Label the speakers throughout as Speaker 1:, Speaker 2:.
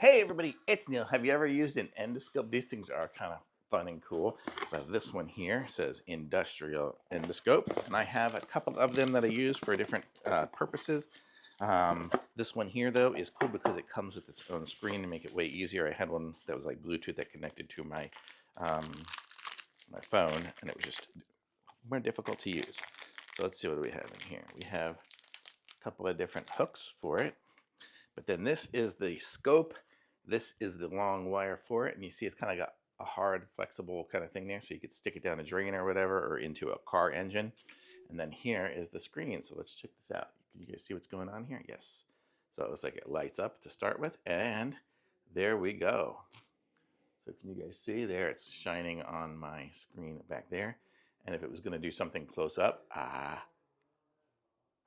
Speaker 1: Hey everybody, it's Neil. Have you ever used an endoscope? These things are kind of fun and cool. But this one here says industrial endoscope, and I have a couple of them that I use for different purposes. This one here though is cool because it comes with its own screen to make it way easier. I had one that was like Bluetooth that connected to my my phone, and it was just more difficult to use. So let's see what we have in here. We have a couple of different hooks for it. But then this is the scope. This is the long wire for it. And you see it's kind of got a hard, flexible kind of thing there. So you could stick it down a drain or whatever, or into a car engine. And then here is the screen. So let's check this out. Can you guys see what's going on here? Yes. So it looks like it lights up to start with. And there we go. So can you guys see there? It's shining on my screen back there. And if it was going to do something close up,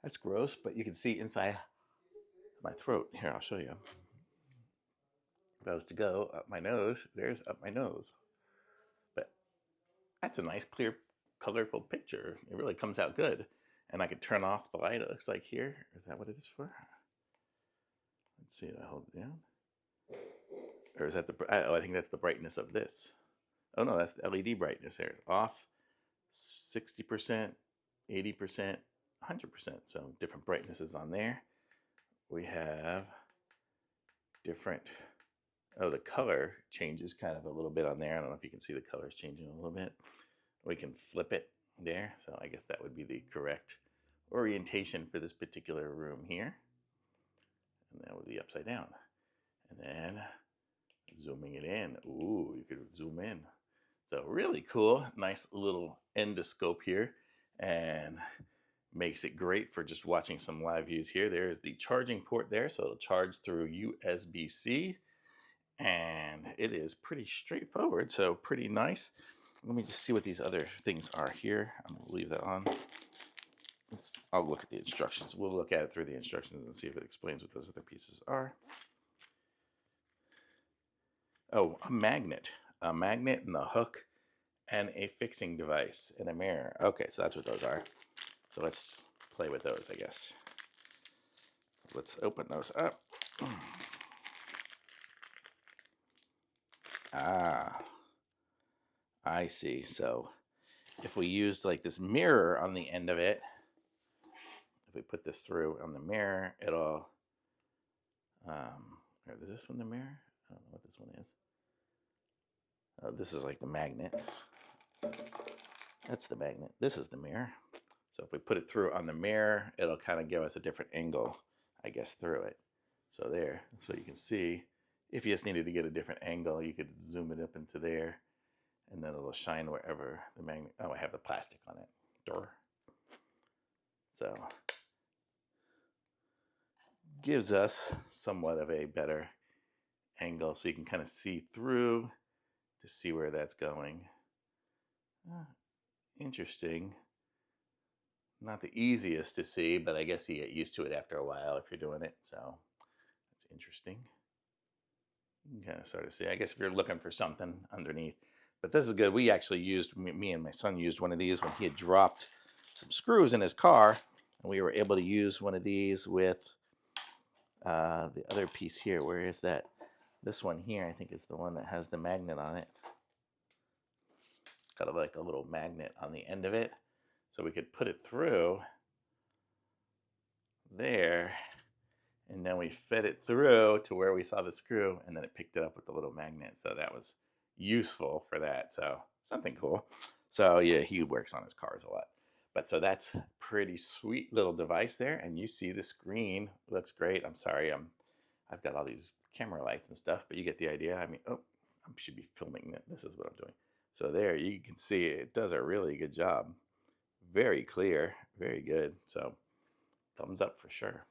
Speaker 1: that's gross, but you can see inside my throat. Here, I'll show you. If I was to go up my nose, there's up my nose. But that's a nice, clear, colorful picture. It really comes out good. And I could turn off the light, it looks like here. Is that what it is for? Let's see, I hold it down. Or is that the, oh, I think that's the brightness of this. Oh no, that's the LED brightness there. Off, 60%, 80%, 100%. So different brightnesses on there. We have different, oh, the color changes kind of a little bit on there. I don't know if you can see the colors changing a little bit. We can flip it there. So I guess that would be the correct orientation for this particular room here. And that would be upside down. And then zooming it in. Ooh, you could zoom in. So really cool, nice little endoscope here, and makes it great for just watching some live views here. There's the charging port there, so it'll charge through USB-C, and it is pretty straightforward, so pretty nice. Let me just see what these other things are here. I'm gonna leave that on. I'll look at the instructions. We'll look at it through the instructions and see if it explains what those other pieces are. Oh, a magnet and a hook and a fixing device and a mirror. Okay, so that's what those are. So let's play with those, I guess. Let's open those up. Ah, I see. So if we used like this mirror on the end of it, if we put this through on the mirror, it'll, is this one the mirror? I don't know what this one is. Oh, this is like the magnet. That's the magnet. This is the mirror. So if we put it through on the mirror, it'll kind of give us a different angle, I guess, through it. So there, so you can see, if you just needed to get a different angle, you could zoom it up into there, and then it'll shine wherever the magnet, oh, I have the plastic on it. Door. So gives us somewhat of a better angle, so you can kind of see through to see where that's going. Interesting. Not the easiest to see, but I guess you get used to it after a while if you're doing it. So that's interesting. You can kind of sort of see. I guess if you're looking for something underneath. But this is good. We actually used, me and my son used one of these when he had dropped some screws in his car. And we were able to use one of these with the other piece here. Where is that? This one here, I think, is the one that has the magnet on it. Got like a little magnet on the end of it. So we could put it through there, and then we fed it through to where we saw the screw, and then it picked it up with the little magnet. So that was useful for that. So something cool. So yeah, he works on his cars a lot. But so that's a pretty sweet little device there, and you see the screen looks great. I'm sorry, I've got all these camera lights and stuff, but you get the idea. I mean, oh, I should be filming it. This is what I'm doing. So there, you can see it does a really good job. Very clear, very good. So thumbs up for sure.